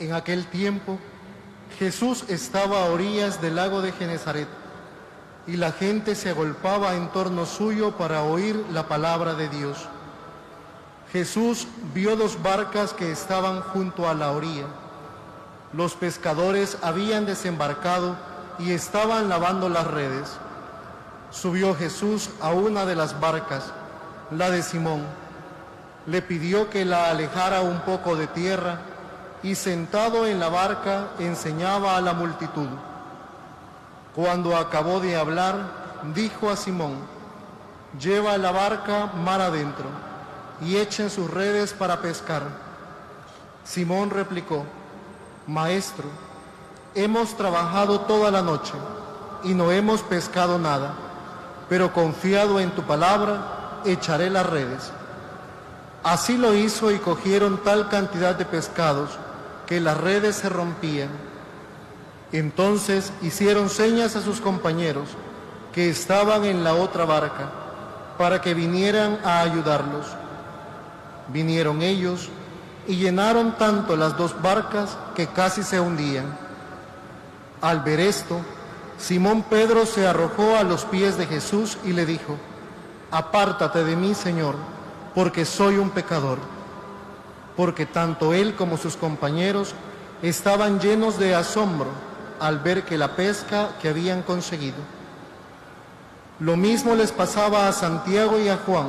En aquel tiempo, Jesús estaba a orillas del lago de Genesaret, y la gente se agolpaba en torno suyo para oír la palabra de Dios. Jesús vio 2 barcas que estaban junto a la orilla. Los pescadores habían desembarcado y estaban lavando las redes. Subió Jesús a una de las barcas, la de Simón. Le pidió que la alejara un poco de tierra y sentado en la barca enseñaba a la multitud. Cuando acabó de hablar, dijo a Simón: «Lleva la barca mar adentro y echen sus redes para pescar». Simón replicó: «Maestro, hemos trabajado toda la noche y no hemos pescado nada, pero confiado en tu palabra, echaré las redes». Así lo hizo y cogieron tal cantidad de pescados que las redes se rompían. Entonces hicieron señas a sus compañeros que estaban en la otra barca para que vinieran a ayudarlos. Vinieron ellos y llenaron tanto las 2 barcas que casi se hundían. Al ver esto, Simón Pedro se arrojó a los pies de Jesús y le dijo: «Apártate de mí, Señor, porque soy un pecador». Porque tanto él como sus compañeros estaban llenos de asombro al ver que la pesca que habían conseguido. Lo mismo les pasaba a Santiago y a Juan,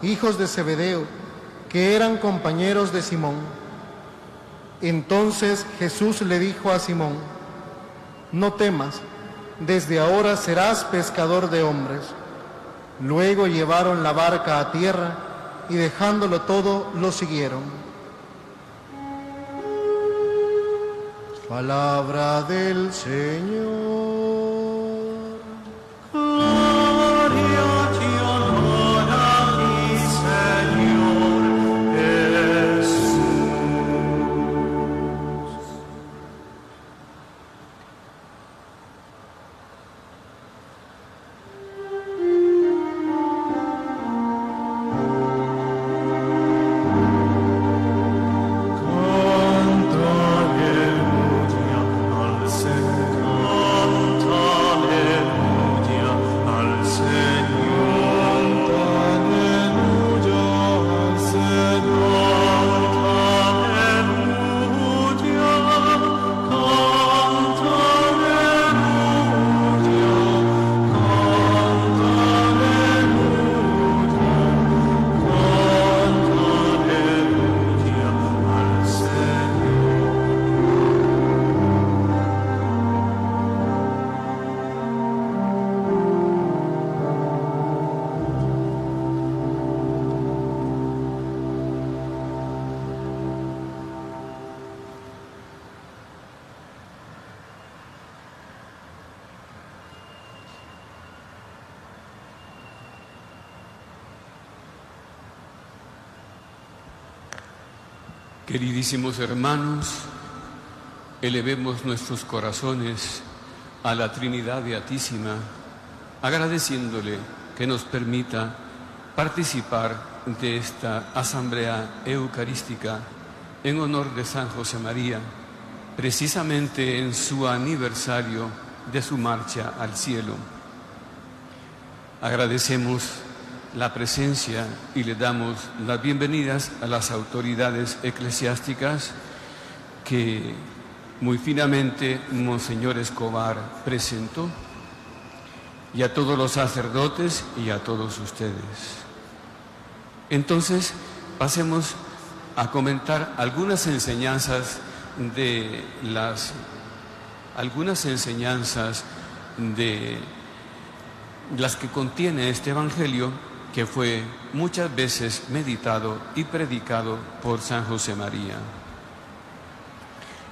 hijos de Zebedeo, que eran compañeros de Simón. Entonces Jesús le dijo a Simón: «No temas, desde ahora serás pescador de hombres». Luego llevaron la barca a tierra y dejándolo todo, lo siguieron. Palabra del Señor. Gloria a ti, honor a ti, Señor Jesús. Queridísimos hermanos, elevemos nuestros corazones a la Trinidad Beatísima, agradeciéndole que nos permita participar de esta asamblea eucarística en honor de San José María, precisamente en su aniversario de su marcha al cielo. Agradecemos la presencia y le damos las bienvenidas a las autoridades eclesiásticas que muy finamente Monseñor Escobar presentó, y a todos los sacerdotes y a todos ustedes. Entonces, pasemos a comentar algunas enseñanzas de las que contiene este Evangelio, que fue muchas veces meditado y predicado por San José María.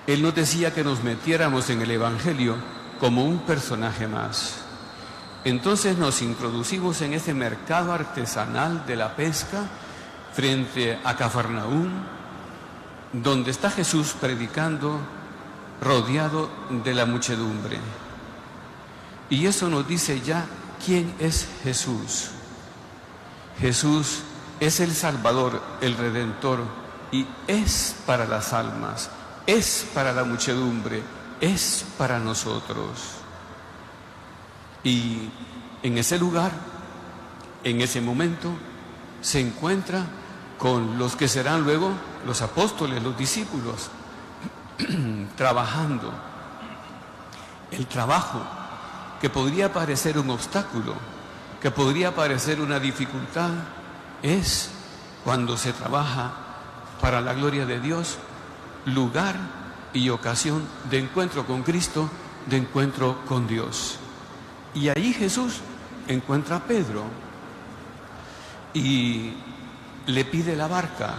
Él nos decía que nos metiéramos en el Evangelio como un personaje más. Entonces nos introducimos en ese mercado artesanal de la pesca frente a Cafarnaúm, donde está Jesús predicando, rodeado de la muchedumbre. Y eso nos dice ya quién es Jesús. Jesús es el Salvador, el Redentor, y es para las almas es para la muchedumbre, es para nosotros. Y en ese lugar, en ese momento, se encuentra con los que serán luego los apóstoles, los discípulos, trabajando. El trabajo, que podría parecer un obstáculo, que podría parecer una dificultad, es, cuando se trabaja para la gloria de Dios, lugar y ocasión de encuentro con Cristo, de encuentro con Dios. Y ahí Jesús encuentra a Pedro y le pide la barca.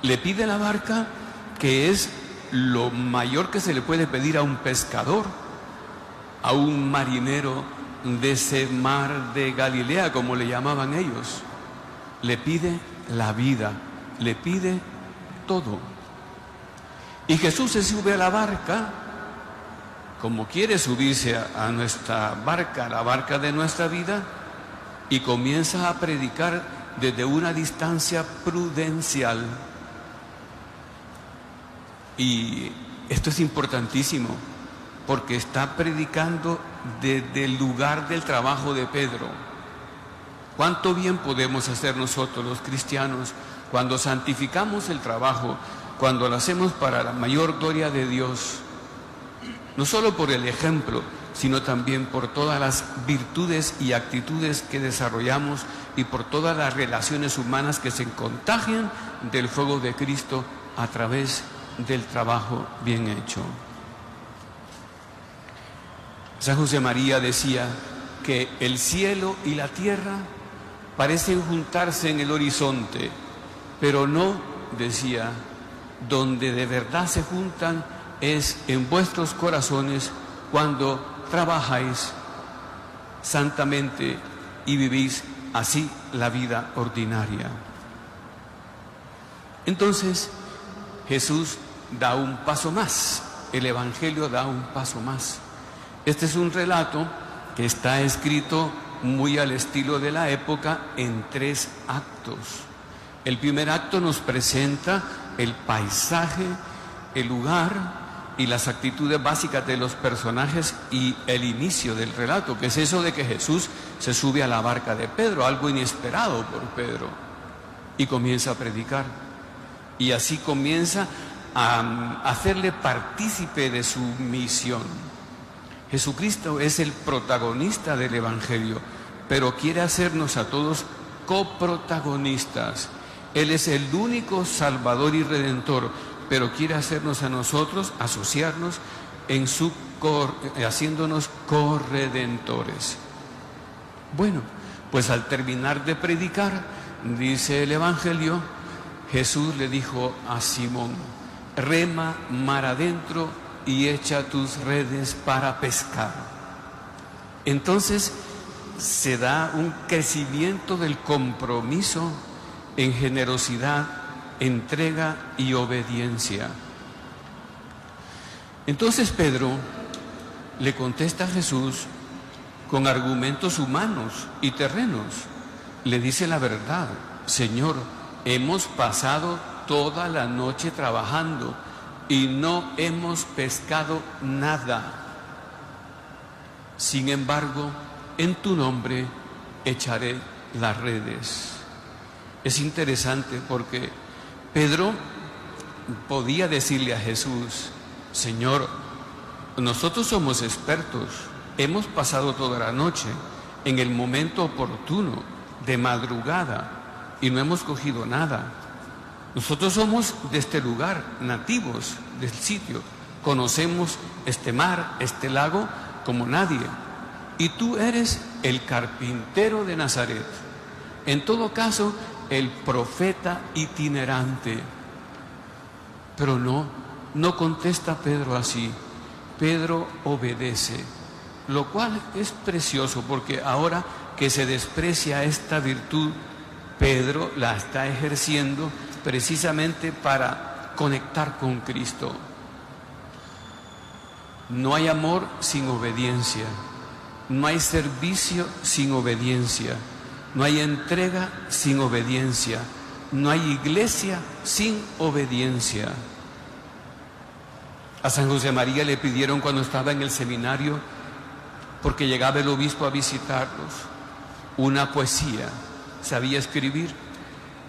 Le pide la barca, que es lo mayor que se le puede pedir a un pescador, a un marinero de ese mar de Galilea, como le llamaban ellos. Le pide la vida, le pide todo. Y Jesús se sube a la barca, como quiere subirse a nuestra barca, la barca de nuestra vida, y comienza a predicar desde una distancia prudencial. Y esto es importantísimo, porque está predicando desde el lugar del trabajo de Pedro. ¿Cuánto bien podemos hacer nosotros los cristianos cuando santificamos el trabajo, cuando lo hacemos para la mayor gloria de Dios? No solo por el ejemplo, sino también por todas las virtudes y actitudes que desarrollamos y por todas las relaciones humanas que se contagian del fuego de Cristo a través del trabajo bien hecho. San José María decía que el cielo y la tierra parecen juntarse en el horizonte, pero no, decía, donde de verdad se juntan es en vuestros corazones cuando trabajáis santamente y vivís así la vida ordinaria. Entonces, Jesús da un paso más, el Evangelio da un paso más. Este es un relato que está escrito muy al estilo de la época en 3 actos. El primer acto nos presenta el paisaje, el lugar y las actitudes básicas de los personajes y el inicio del relato, que es eso de que Jesús se sube a la barca de Pedro, algo inesperado por Pedro, y comienza a predicar. Y así comienza a hacerle partícipe de su misión. Jesucristo es el protagonista del Evangelio, pero quiere hacernos a todos coprotagonistas. Él es el único Salvador y Redentor, pero quiere hacernos a nosotros, asociarnos en haciéndonos corredentores. Bueno, pues al terminar de predicar, dice el Evangelio, Jesús le dijo a Simón: rema mar adentro y echa tus redes para pescar. Entonces se da un crecimiento del compromiso en generosidad, entrega y obediencia. Entonces Pedro le contesta a Jesús con argumentos humanos y terrenos. Le dice la verdad: Señor, hemos pasado toda la noche trabajando y no hemos pescado nada. Sin embargo, en tu nombre echaré las redes. Es interesante porque Pedro podía decirle a Jesús: Señor, nosotros somos expertos, hemos pasado toda la noche en el momento oportuno, de madrugada, y no hemos cogido nada. Nosotros somos de este lugar, nativos del sitio, conocemos este mar, este lago como nadie, y tú eres el carpintero de Nazaret, en todo caso el profeta itinerante. Pero no contesta Pedro así. Pedro obedece, lo cual es precioso, porque ahora que se desprecia esta virtud, Pedro la está ejerciendo precisamente para conectar con Cristo. No hay amor sin obediencia, no hay servicio sin obediencia, no hay entrega sin obediencia, no hay iglesia sin obediencia. A San José María le pidieron cuando estaba en el seminario, porque llegaba el obispo a visitarlos, una poesía. Sabía escribir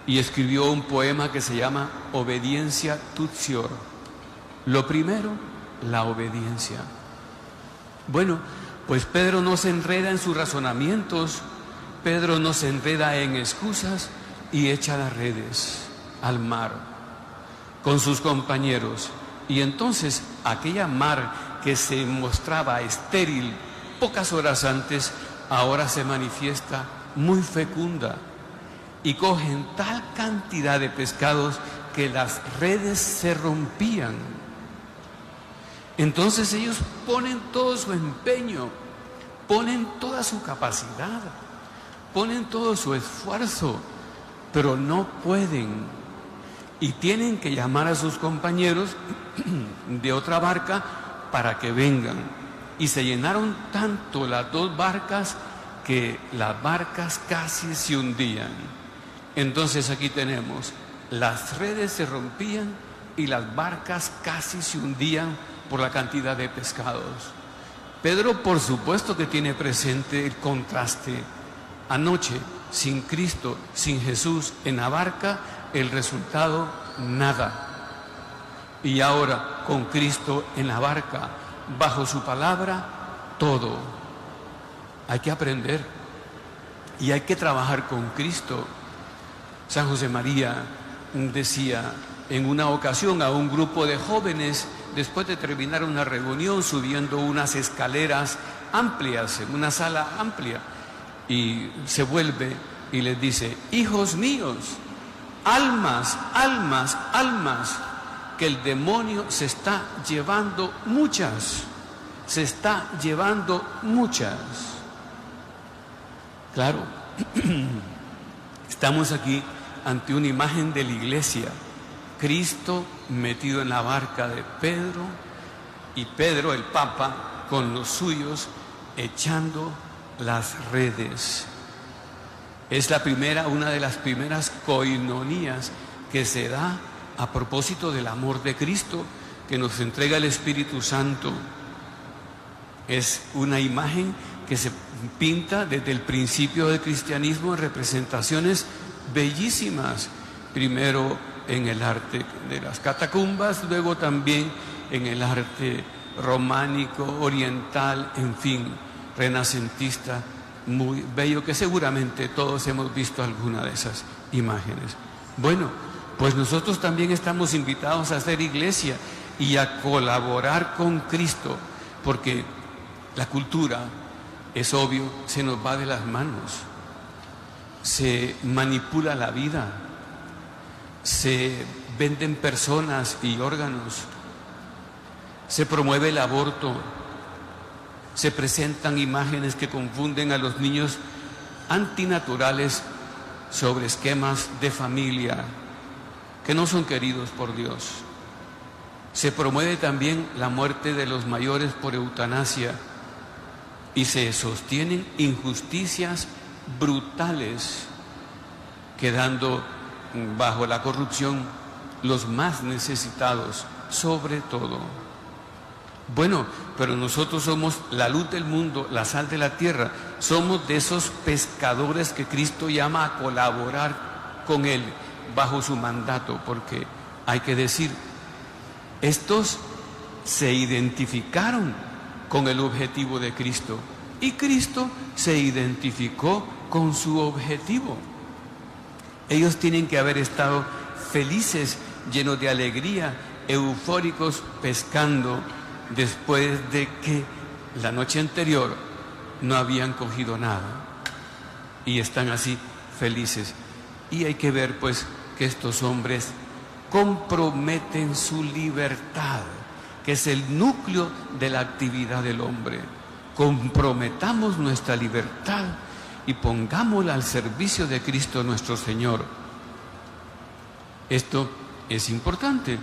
y escribió un poema que se llama Obediencia Tutior. Lo primero, la obediencia. Bueno, pues Pedro no se enreda en sus razonamientos, Pedro no se enreda en excusas y echa las redes al mar con sus compañeros. Y entonces aquella mar que se mostraba estéril pocas horas antes, ahora se manifiesta muy fecunda y cogen tal cantidad de pescados que las redes se rompían. Entonces ellos ponen todo su empeño, ponen toda su capacidad, ponen todo su esfuerzo, pero no pueden. Y tienen que llamar a sus compañeros de otra barca para que vengan. Y se llenaron tanto las dos barcas que las barcas casi se hundían. Entonces aquí tenemos, las redes se rompían y las barcas casi se hundían por la cantidad de pescados. Pedro, por supuesto que tiene presente el contraste. Anoche, sin Cristo, sin Jesús en la barca, el resultado, nada. Y ahora, con Cristo en la barca, bajo su palabra, todo. Hay que aprender y hay que trabajar con Cristo. San José María decía en una ocasión a un grupo de jóvenes, después de terminar una reunión, subiendo unas escaleras amplias, en una sala amplia, y se vuelve y les dice: hijos míos, almas, almas, almas, que el demonio se está llevando muchas, se está llevando muchas. Claro, estamos aquí ante una imagen de la iglesia, Cristo metido en la barca de Pedro y Pedro, el Papa, con los suyos echando las redes. Es una de las primeras coinonías que se da a propósito del amor de Cristo que nos entrega el Espíritu Santo. Es una imagen que se pinta desde el principio del cristianismo en representaciones bellísimas, primero en el arte de las catacumbas, luego también en el arte románico, oriental, en fin, renacentista, muy bello, que seguramente todos hemos visto alguna de esas imágenes. Bueno, pues nosotros también estamos invitados a hacer iglesia y a colaborar con Cristo, porque la cultura, es obvio, se nos va de las manos, se manipula la vida, se venden personas y órganos, se promueve el aborto, se presentan imágenes que confunden a los niños antinaturales sobre esquemas de familia que no son queridos por Dios. Se promueve también la muerte de los mayores por eutanasia y se sostienen injusticias brutales, quedando bajo la corrupción los más necesitados, sobre todo. Bueno, pero nosotros somos la luz del mundo, la sal de la tierra. Somos de esos pescadores que Cristo llama a colaborar con Él bajo su mandato, porque hay que decir, estos se identificaron con el objetivo de Cristo y Cristo se identificó con su objetivo. Ellos tienen que haber estado felices, llenos de alegría, eufóricos, pescando, después de que la noche anterior no habían cogido nada y están así felices. Y hay que ver pues que estos hombres comprometen su libertad, que es el núcleo de la actividad del hombre. Comprometamos nuestra libertad y pongámosla al servicio de Cristo nuestro Señor. Esto es importante.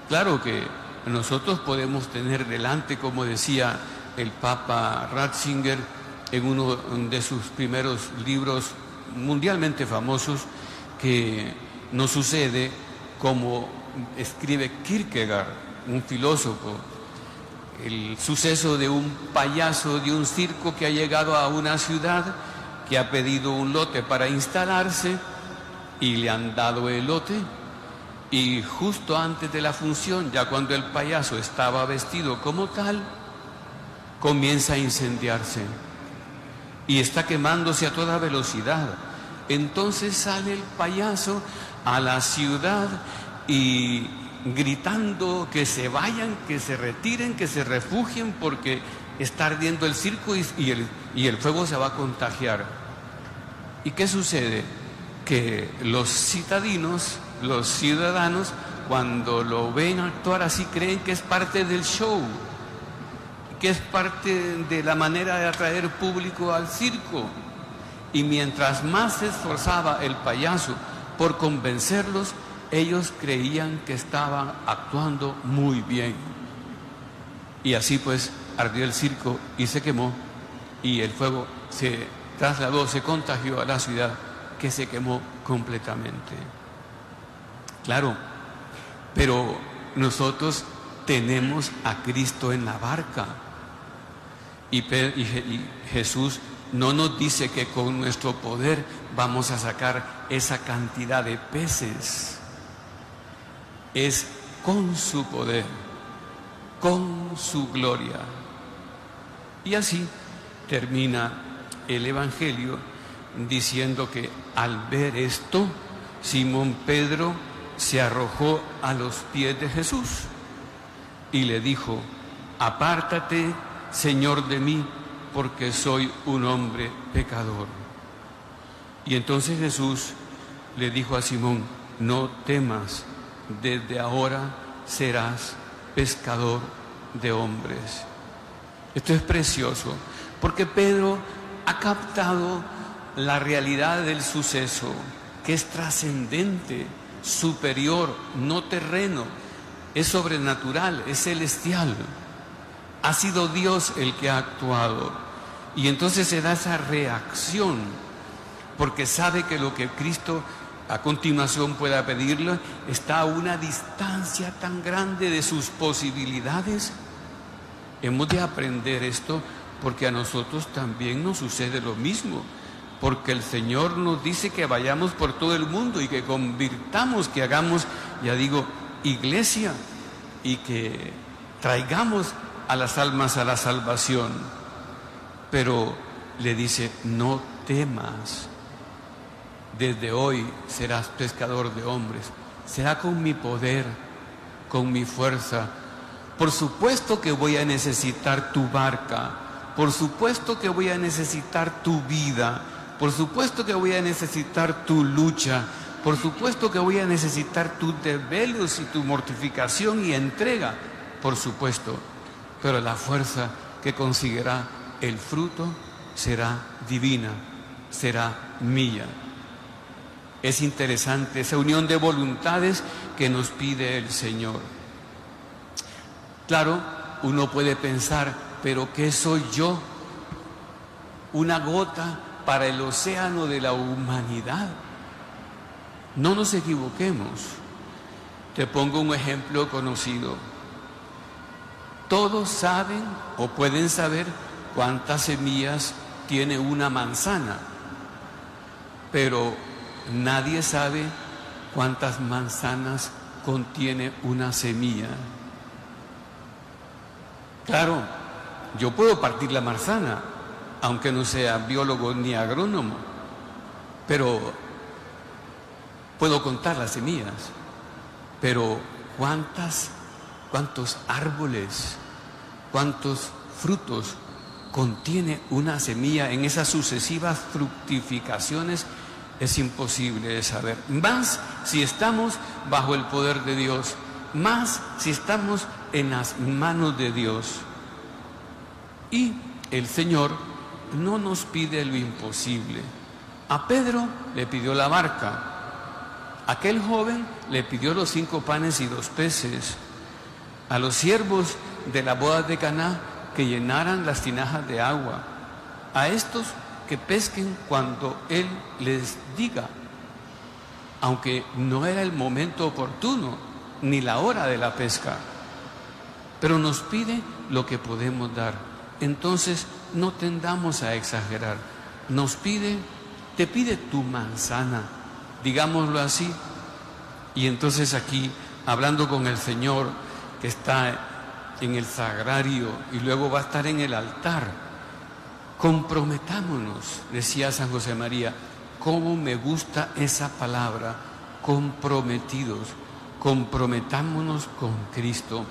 Claro que nosotros podemos tener delante, como decía el Papa Ratzinger en uno de sus primeros libros mundialmente famosos, que no sucede como escribe Kierkegaard. un filósofo, el suceso de un payaso de un circo que ha llegado a una ciudad, que ha pedido un lote para instalarse y le han dado el lote, y justo antes de la función, ya cuando el payaso estaba vestido como tal, comienza a incendiarse y está quemándose a toda velocidad. Entonces sale el payaso a la ciudad y gritando que se vayan, que se retiren, que se refugien, porque está ardiendo el circo y el fuego se va a contagiar. ¿Y qué sucede? Que los citadinos, los ciudadanos, cuando lo ven actuar así, creen que es parte del show, que es parte de la manera de atraer público al circo. Y mientras más se esforzaba el payaso por convencerlos, ellos creían que estaban actuando muy bien. Y así pues ardió el circo y se quemó, y el fuego se trasladó, se contagió a la ciudad, que se quemó completamente. Claro, pero nosotros tenemos a Cristo en la barca. Y Jesús no nos dice que con nuestro poder vamos a sacar esa cantidad de peces. Es con su poder, con su gloria. Y así termina el Evangelio diciendo que al ver esto, Simón Pedro se arrojó a los pies de Jesús y le dijo: apártate, Señor, de mí, porque soy un hombre pecador. Y entonces Jesús le dijo a Simón: no temas, desde ahora serás pescador de hombres. Esto es precioso, porque Pedro ha captado la realidad del suceso, que es trascendente, superior, no terreno, es sobrenatural, es celestial. Ha sido Dios el que ha actuado. Y entonces se da esa reacción, porque sabe que lo que Cristo a continuación pueda pedirle está a una distancia tan grande de sus posibilidades. Hemos de aprender esto, porque a nosotros también nos sucede lo mismo, porque el Señor nos dice que vayamos por todo el mundo y que convirtamos, que hagamos, ya digo, iglesia, y que traigamos a las almas a la salvación. Pero le dice: no temas, desde hoy serás pescador de hombres. Será con mi poder, con mi fuerza. Por supuesto que voy a necesitar tu barca, por supuesto que voy a necesitar tu vida, por supuesto que voy a necesitar tu lucha, por supuesto que voy a necesitar tus desvelos y tu mortificación y entrega, por supuesto. Pero la fuerza que conseguirá el fruto será divina, será mía. Es interesante esa unión de voluntades que nos pide el Señor. Claro, uno puede pensar: ¿pero qué soy yo? Una gota para el océano de la humanidad. No nos equivoquemos. Te pongo un ejemplo conocido. Todos saben o pueden saber cuántas semillas tiene una manzana, pero nadie sabe cuántas manzanas contiene una semilla. Claro, yo puedo partir la manzana, aunque no sea biólogo ni agrónomo, pero puedo contar las semillas. Pero ¿cuántos árboles, cuántos frutos contiene una semilla en esas sucesivas fructificaciones? Es imposible de saber. Más si estamos bajo el poder de Dios, más si estamos en las manos de Dios. Y el Señor no nos pide lo imposible. A Pedro le pidió la barca. Aquel joven le pidió los 5 panes y 2 peces. A los siervos de la boda de Caná que llenaran las tinajas de agua. A estos que pesquen cuando Él les diga, aunque no era el momento oportuno ni la hora de la pesca. pero nos pide lo que podemos dar. Entonces no tendamos a exagerar. Te pide tu manzana, digámoslo así. Y entonces aquí, hablando con el Señor que está en el sagrario y luego va a estar en el altar, comprometámonos, decía San José María. Cómo me gusta esa palabra, comprometidos. Comprometámonos con Cristo.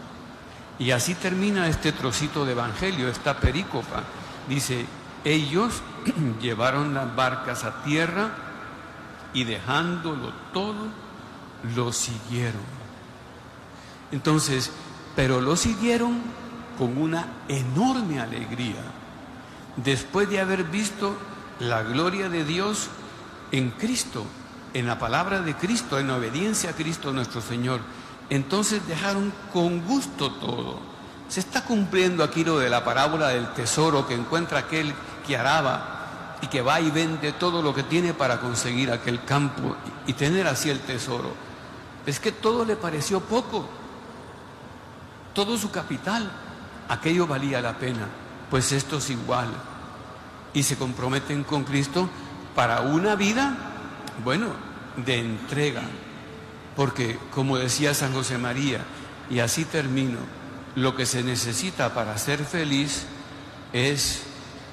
Y así termina este trocito de evangelio, esta perícopa. Dice, ellos llevaron las barcas a tierra y dejándolo todo, lo siguieron. Entonces, pero lo siguieron con una enorme alegría, después de haber visto la gloria de Dios en Cristo, en la palabra de Cristo, en la obediencia a Cristo nuestro Señor. Entonces dejaron con gusto todo. Se está cumpliendo aquí lo de la parábola del tesoro, que encuentra aquel que araba y que va y vende todo lo que tiene para conseguir aquel campo y tener así el tesoro. Es que todo le pareció poco, todo su capital, aquello valía la pena. Pues esto es igual, y se comprometen con Cristo para una vida, bueno, de entrega. Porque, como decía San José María, y así termino, lo que se necesita para ser feliz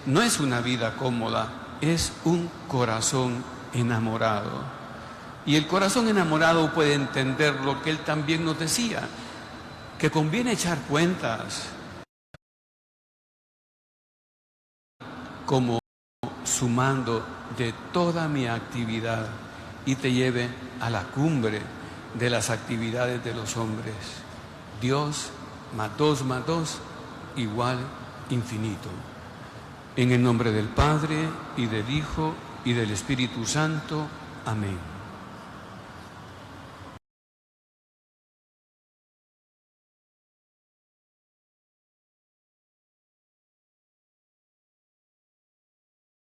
no es una vida cómoda, es un corazón enamorado. Y el corazón enamorado puede entender lo que él también nos decía, que conviene echar cuentas, como sumando de toda mi actividad y te lleve a la cumbre de las actividades de los hombres. Dios más 2 igual infinito. En el nombre del Padre, y del Hijo, y del Espíritu Santo. Amén.